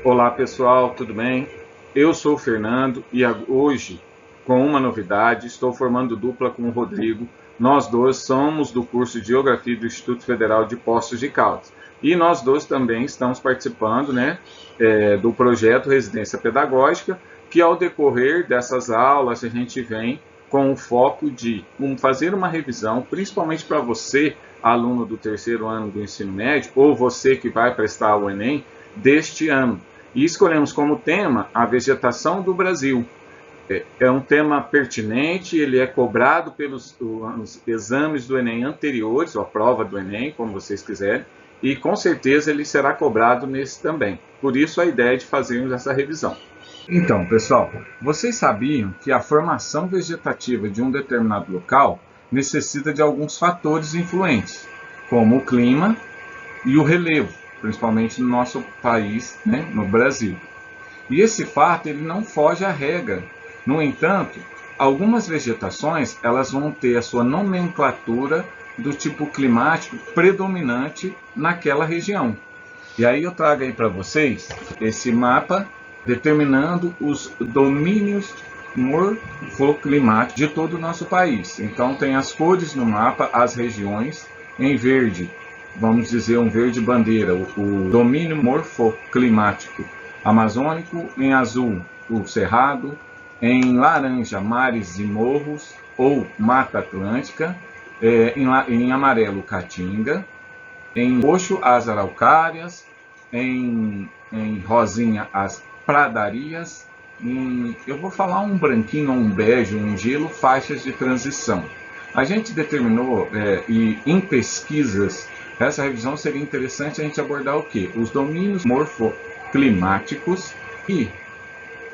Olá pessoal, tudo bem? Eu sou o Fernando e hoje, com uma novidade, estou formando dupla com o Rodrigo. Nós dois somos do curso de Geografia do Instituto Federal de Poços de Caldas. E nós dois também estamos participando, do projeto Residência Pedagógica, que ao decorrer dessas aulas a gente vem com o foco de fazer uma revisão, principalmente para você, aluno do terceiro ano do ensino médio, ou você que vai prestar o Enem, deste ano. E escolhemos como tema a vegetação do Brasil. É um tema pertinente, ele é cobrado pelos os exames do Enem anteriores, ou a prova do Enem, como vocês quiserem, e com certeza ele será cobrado nesse também. Por isso a ideia de fazermos essa revisão. Então, pessoal, vocês sabiam que a formação vegetativa de um determinado local necessita de alguns fatores influentes, como o clima e o relevo, principalmente no nosso país, no Brasil. E esse fato ele não foge à regra. No entanto, algumas vegetações elas vão ter a sua nomenclatura do tipo climático predominante naquela região. E aí eu trago aí para vocês esse mapa determinando os domínios morfoclimáticos de todo o nosso país. Então tem as cores no mapa, as regiões, em verde, vamos dizer um verde bandeira, o domínio morfoclimático amazônico, em azul o cerrado, em laranja mares e morros ou mata atlântica, em amarelo caatinga, em roxo as araucárias, em rosinha as pradarias, eu vou falar um branquinho ou um bege, um gelo, faixas de transição. A gente determinou, e em pesquisas, essa revisão seria interessante a gente abordar o quê? Os domínios morfoclimáticos e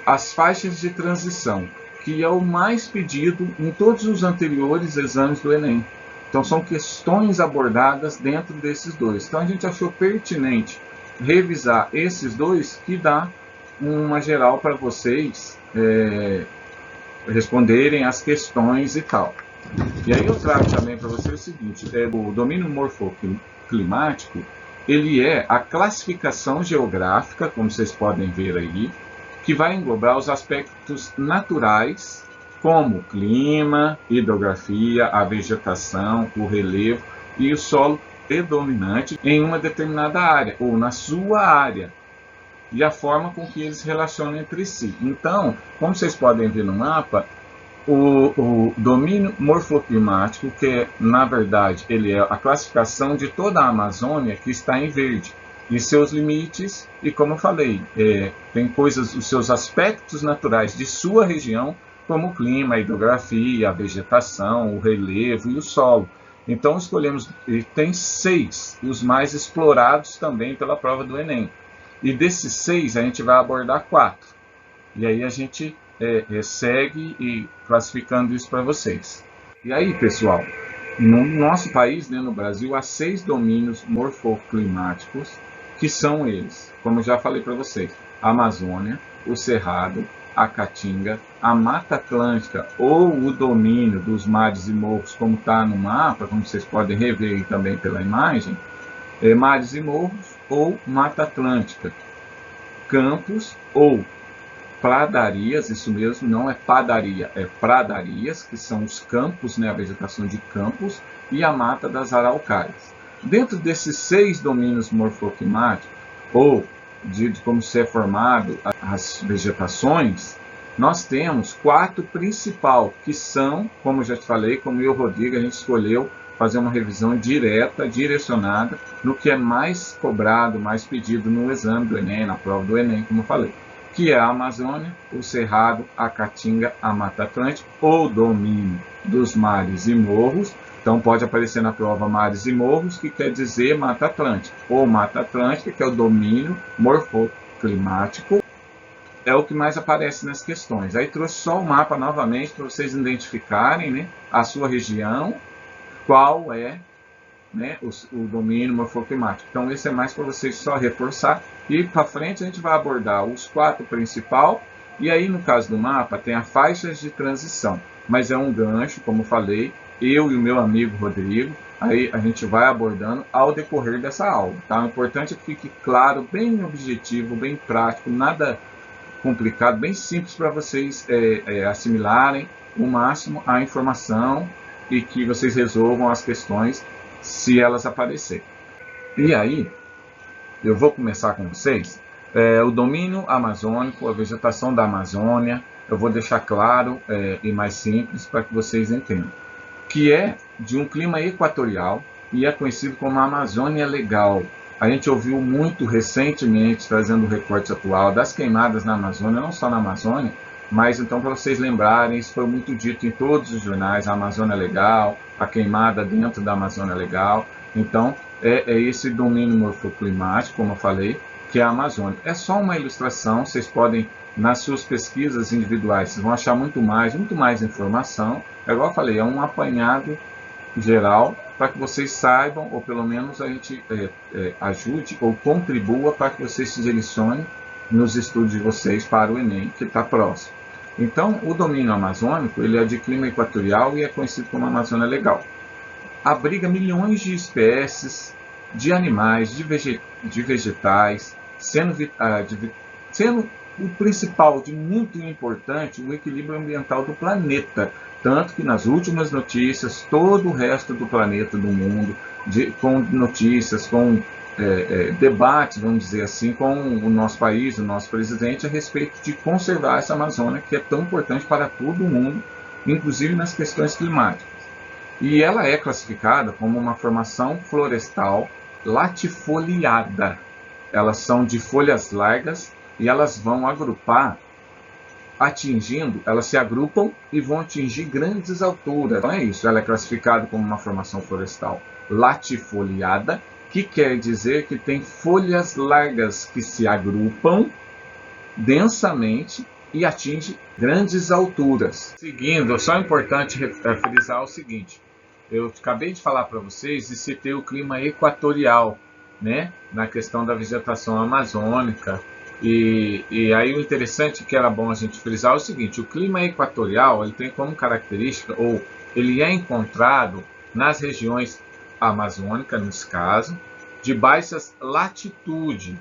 as faixas de transição, que é o mais pedido em todos os anteriores exames do Enem. Então são questões abordadas dentro desses dois. Então a gente achou pertinente revisar esses dois, que dá uma geral para vocês responderem as questões e tal. E aí eu trago também para vocês o seguinte, o domínio morfoclimático, ele é a classificação geográfica, como vocês podem ver aí, que vai englobar os aspectos naturais, como o clima, hidrografia, a vegetação, o relevo e o solo predominante em uma determinada área, ou na sua área, e a forma com que eles se relacionam entre si. Então, como vocês podem ver no mapa, o domínio morfoclimático, que na verdade ele é a classificação de toda a Amazônia, que está em verde, e seus limites, e como eu falei, tem coisas, os seus aspectos naturais de sua região, como o clima, a hidrografia, a vegetação, o relevo e o solo. Então escolhemos, e tem 6, os mais explorados também pela prova do Enem. E desses 6 a gente vai abordar 4. E aí a gente segue e classificando isso para vocês. E aí, pessoal, no nosso país, no Brasil, há 6 domínios morfoclimáticos, que são eles, como eu já falei para vocês, a Amazônia, o Cerrado, a Caatinga, a Mata Atlântica, ou o domínio dos mares e morros, como está no mapa, como vocês podem rever aí também pela imagem, mares e morros ou Mata Atlântica, campos ou pradarias, isso mesmo, não é padaria, é pradarias, que são os campos, a vegetação de campos, e a mata das araucárias. Dentro desses 6 domínios morfoclimáticos, ou de como se é formado as vegetações, nós temos 4 principais, que são, como eu já te falei, como eu e o Rodrigo, a gente escolheu fazer uma revisão direta, direcionada, no que é mais cobrado, mais pedido no exame do Enem, na prova do Enem, como eu falei, que é a Amazônia, o Cerrado, a Caatinga, a Mata Atlântica, ou domínio dos mares e morros. Então pode aparecer na prova mares e morros, que quer dizer Mata Atlântica, ou Mata Atlântica, que é o domínio morfoclimático, é o que mais aparece nas questões. Aí trouxe só o mapa novamente para vocês identificarem, a sua região, qual é, o domínio morfoclimático. Então esse é mais para vocês só reforçar. E para frente a gente vai abordar os 4 principais. E aí no caso do mapa tem as faixas de transição. Mas é um gancho, como falei, eu e o meu amigo Rodrigo, aí a gente vai abordando ao decorrer dessa aula. Tá? O importante é que fique claro, bem objetivo, bem prático, nada complicado, bem simples para vocês assimilarem o máximo a informação e que vocês resolvam as questões se elas aparecerem. E aí, eu vou começar com vocês o domínio amazônico, a vegetação da Amazônia. Eu vou deixar claro e mais simples para que vocês entendam. Que é de um clima equatorial e é conhecido como a Amazônia Legal. A gente ouviu muito recentemente, trazendo o recorte atual, das queimadas na Amazônia, não só na Amazônia, mas então para vocês lembrarem, isso foi muito dito em todos os jornais, a Amazônia Legal, a queimada dentro da Amazônia Legal. Então, é esse domínio morfoclimático, como eu falei, que é a Amazônia. É só uma ilustração, vocês podem, nas suas pesquisas individuais, vocês vão achar muito mais informação. É igual eu falei, é um apanhado geral para que vocês saibam, ou pelo menos a gente ajude ou contribua para que vocês se direcionem nos estudos de vocês para o Enem, que está próximo. Então, o domínio amazônico ele é de clima equatorial e é conhecido como Amazônia Legal. Abriga milhões de espécies de animais, de vegetais, sendo o principal, de muito importante, o equilíbrio ambiental do planeta. Tanto que nas últimas notícias, todo o resto do planeta, do mundo, com notícias, com debates, vamos dizer assim, com o nosso país, o nosso presidente, a respeito de conservar essa Amazônia, que é tão importante para todo o mundo, inclusive nas questões climáticas. E ela é classificada como uma formação florestal latifoliada. Elas são de folhas largas e elas vão agrupar, elas se agrupam e vão atingir grandes alturas. Então é isso, ela é classificada como uma formação florestal latifoliada, que quer dizer que tem folhas largas que se agrupam densamente e atingem grandes alturas. Seguindo, só é importante frisar o seguinte, eu acabei de falar para vocês e citei o clima equatorial, né, na questão da vegetação amazônica. E aí o interessante que era bom a gente frisar é o seguinte, o clima equatorial ele tem como característica, ou ele é encontrado nas regiões amazônicas, nesse caso, de baixas latitude.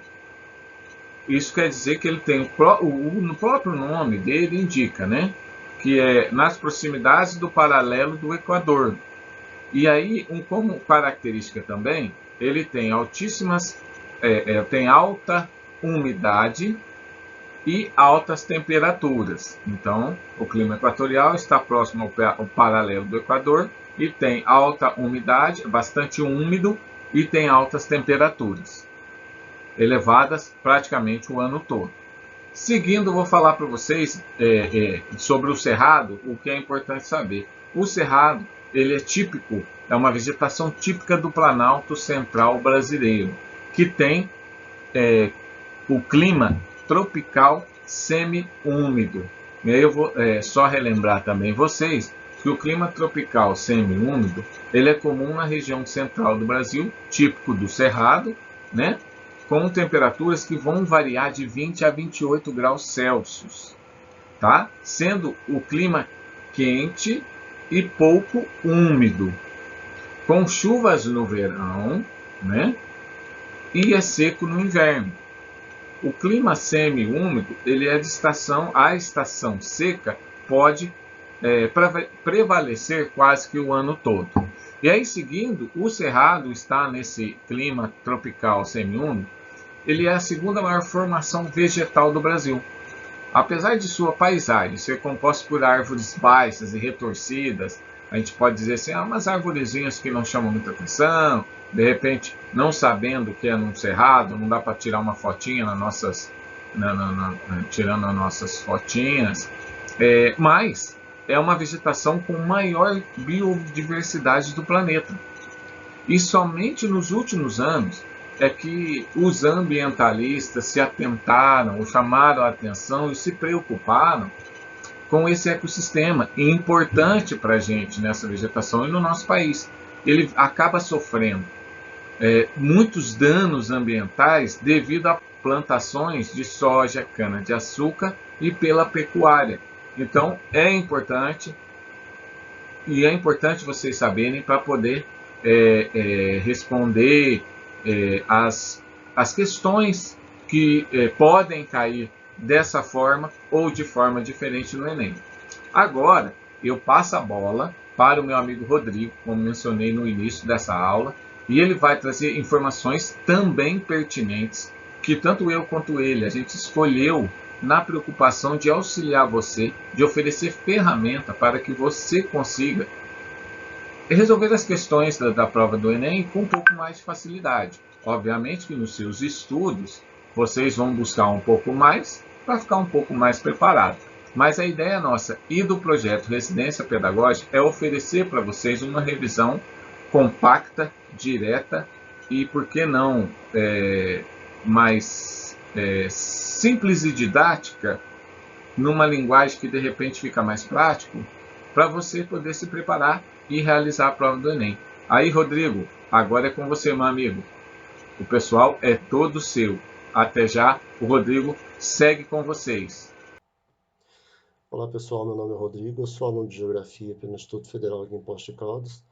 Isso quer dizer que ele tem, no próprio nome dele indica, né, que é nas proximidades do paralelo do Equador. E aí, como característica também, ele tem tem alta umidade e altas temperaturas. Então, o clima equatorial está próximo ao paralelo do Equador e tem alta umidade, bastante úmido, e tem altas temperaturas, elevadas praticamente o ano todo. Seguindo, vou falar para vocês sobre o cerrado, o que é importante saber. O cerrado ele é típico, é uma vegetação típica do Planalto Central brasileiro, que tem o clima tropical semi-úmido. E aí eu vou só relembrar também vocês que o clima tropical semi-úmido ele é comum na região central do Brasil, típico do Cerrado, né? Com temperaturas que vão variar de 20 a 28 graus Celsius, tá? Sendo o clima quente e pouco úmido, com chuvas no verão, né? E é seco no inverno. O clima semi-úmido, ele é a estação seca pode prevalecer quase que o ano todo. E aí, seguindo, o Cerrado está nesse clima tropical semi-úmido, ele é a segunda maior formação vegetal do Brasil. Apesar de sua paisagem ser composta por árvores baixas e retorcidas, a gente pode dizer assim, umas arvorezinhas que não chamam muita atenção, de repente, não sabendo que é num cerrado, não dá para tirar uma fotinha tirando as nossas fotinhas, mas é uma vegetação com maior biodiversidade do planeta. E somente nos últimos anos é que os ambientalistas se atentaram, ou chamaram a atenção e se preocuparam com esse ecossistema importante para a gente nessa vegetação e no nosso país. Ele acaba sofrendo muitos danos ambientais devido a plantações de soja, cana-de-açúcar e pela pecuária. Então, é importante E é importante vocês saberem para poder responder as questões que podem cair dessa forma ou de forma diferente no Enem. Agora, eu passo a bola para o meu amigo Rodrigo, como mencionei no início dessa aula, e ele vai trazer informações também pertinentes que tanto eu quanto ele, a gente escolheu na preocupação de auxiliar você, de oferecer ferramenta para que você consiga resolver as questões da prova do Enem com um pouco mais de facilidade. Obviamente que nos seus estudos vocês vão buscar um pouco mais para ficar um pouco mais preparado. Mas a ideia nossa e do projeto Residência Pedagógica é oferecer para vocês uma revisão compacta, direta e, por que não, mais simples e didática, numa linguagem que de repente fica mais prático, para você poder se preparar e realizar a prova do Enem. Aí, Rodrigo, agora é com você, meu amigo. O pessoal é todo seu. Até já, o Rodrigo segue com vocês. Olá pessoal, meu nome é Rodrigo, eu sou aluno de Geografia pelo Instituto Federal aqui em Poços de Caldas.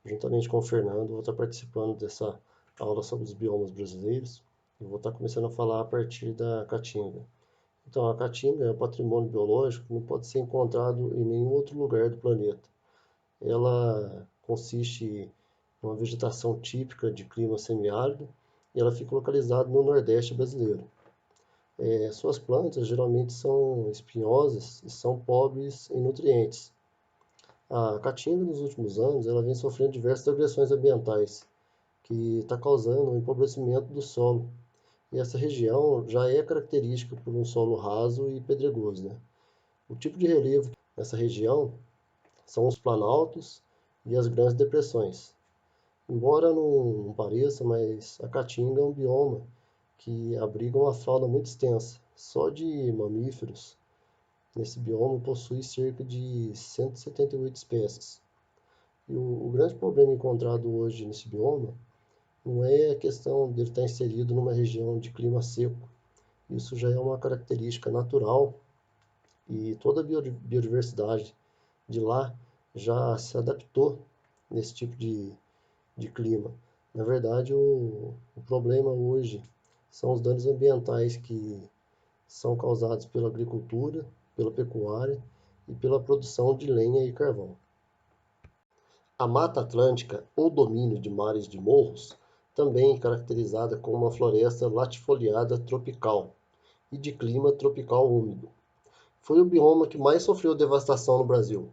Juntamente com o Fernando, vou estar participando dessa aula sobre os biomas brasileiros e vou estar começando a falar a partir da caatinga. Então, a caatinga é um patrimônio biológico que não pode ser encontrado em nenhum outro lugar do planeta. Ela consiste em uma vegetação típica de clima semiárido e ela fica localizada no Nordeste brasileiro. Suas plantas geralmente são espinhosas e são pobres em nutrientes. A caatinga, nos últimos anos, ela vem sofrendo diversas agressões ambientais, que está causando um empobrecimento do solo. E essa região já é característica por um solo raso e pedregoso, né? O tipo de relevo nessa região são os planaltos e as grandes depressões. Embora não pareça, mas a caatinga é um bioma que abriga uma fauna muito extensa. Só de mamíferos, nesse bioma possui cerca de 178 espécies. E o grande problema encontrado hoje nesse bioma não é a questão dele estar inserido numa região de clima seco. Isso já é uma característica natural e toda a biodiversidade de lá já se adaptou nesse tipo de clima. Na verdade, o problema hoje são os danos ambientais que são causados pela agricultura, pela pecuária e pela produção de lenha e carvão. A Mata Atlântica, ou domínio de mares de morros, também é caracterizada como uma floresta latifoliada tropical e de clima tropical úmido. Foi o bioma que mais sofreu devastação no Brasil.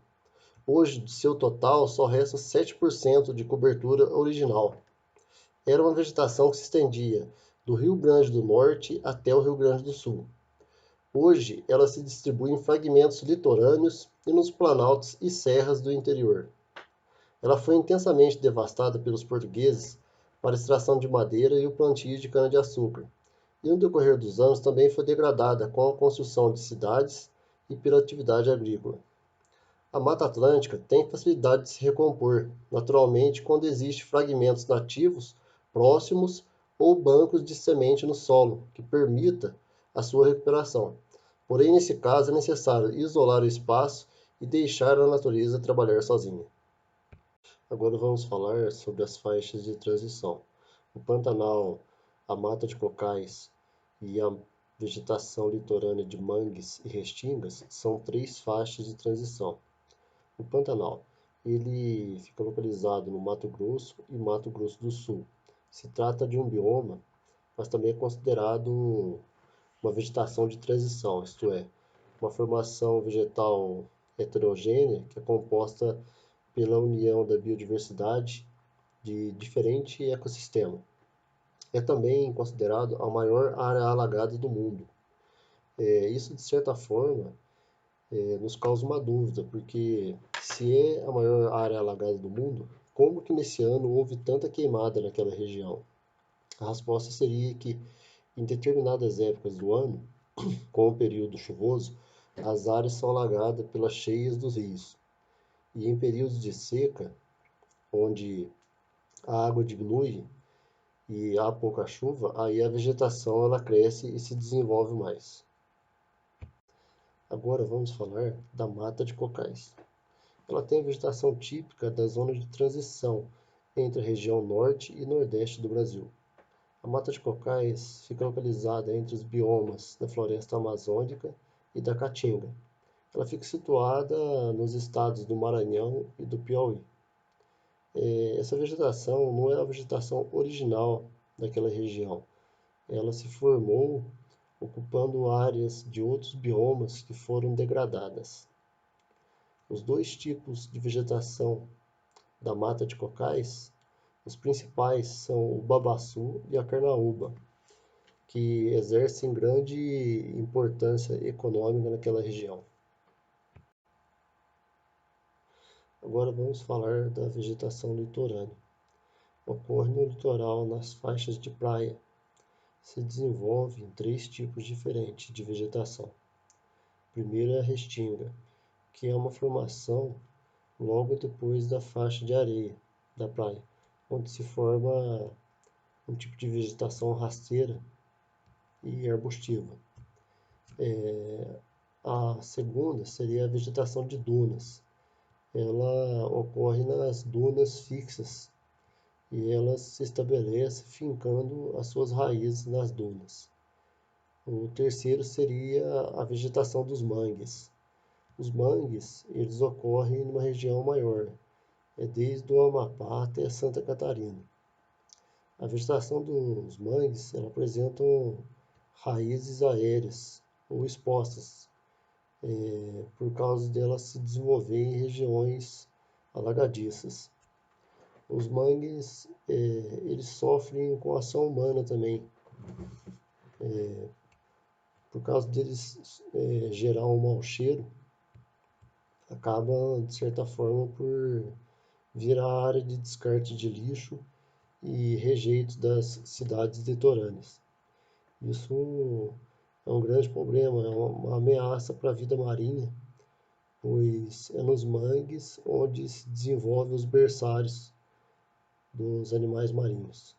Hoje, de seu total, só resta 7% de cobertura original. Era uma vegetação que se estendia do Rio Grande do Norte até o Rio Grande do Sul. Hoje, ela se distribui em fragmentos litorâneos e nos planaltos e serras do interior. Ela foi intensamente devastada pelos portugueses para a extração de madeira e o plantio de cana-de-açúcar, e no decorrer dos anos também foi degradada com a construção de cidades e pela atividade agrícola. A Mata Atlântica tem facilidade de se recompor, naturalmente, quando existem fragmentos nativos próximos ou bancos de semente no solo, que permita a sua recuperação. Porém, nesse caso, é necessário isolar o espaço e deixar a natureza trabalhar sozinha. Agora vamos falar sobre as faixas de transição. O Pantanal, a mata de cocais e a vegetação litorânea de mangues e restingas são três faixas de transição. O Pantanal, ele fica localizado no Mato Grosso e Mato Grosso do Sul. Se trata de um bioma, mas também é considerado uma vegetação de transição, isto é, uma formação vegetal heterogênea que é composta pela união da biodiversidade de diferente ecossistema. É também considerado a maior área alagada do mundo. Isso, de certa forma, nos causa uma dúvida, porque se é a maior área alagada do mundo, como que nesse ano houve tanta queimada naquela região? A resposta seria que em determinadas épocas do ano, com o período chuvoso, as áreas são alagadas pelas cheias dos rios. E em períodos de seca, onde a água diminui e há pouca chuva, aí a vegetação ela cresce e se desenvolve mais. Agora vamos falar da mata de cocais. Ela tem vegetação típica da zona de transição entre a região norte e nordeste do Brasil. A mata de cocais fica localizada entre os biomas da floresta amazônica e da caatinga. Ela fica situada nos estados do Maranhão e do Piauí. Essa vegetação não é a vegetação original daquela região. Ela se formou ocupando áreas de outros biomas que foram degradadas. Os dois tipos de vegetação da mata de cocais, os principais são o babaçu e a carnaúba, que exercem grande importância econômica naquela região. Agora vamos falar da vegetação litorânea. Ocorre no litoral, nas faixas de praia. Se desenvolve em três tipos diferentes de vegetação. Primeiro é a restinga, que é uma formação logo depois da faixa de areia da praia, onde se forma um tipo de vegetação rasteira e arbustiva. A segunda seria a vegetação de dunas. Ela ocorre nas dunas fixas e ela se estabelece fincando as suas raízes nas dunas. O terceiro seria a vegetação dos mangues. Os mangues, eles ocorrem numa região maior, desde o Amapá até Santa Catarina. A vegetação dos mangues, ela apresentam raízes aéreas ou expostas, por causa delas se desenvolver em regiões alagadiças. Os mangues, eles sofrem com a ação humana também, por causa deles gerar um mau cheiro, acaba, de certa forma, por virar área de descarte de lixo e rejeitos das cidades litorâneas. Isso é um grande problema, é uma ameaça para a vida marinha, pois é nos mangues onde se desenvolvem os berçários dos animais marinhos.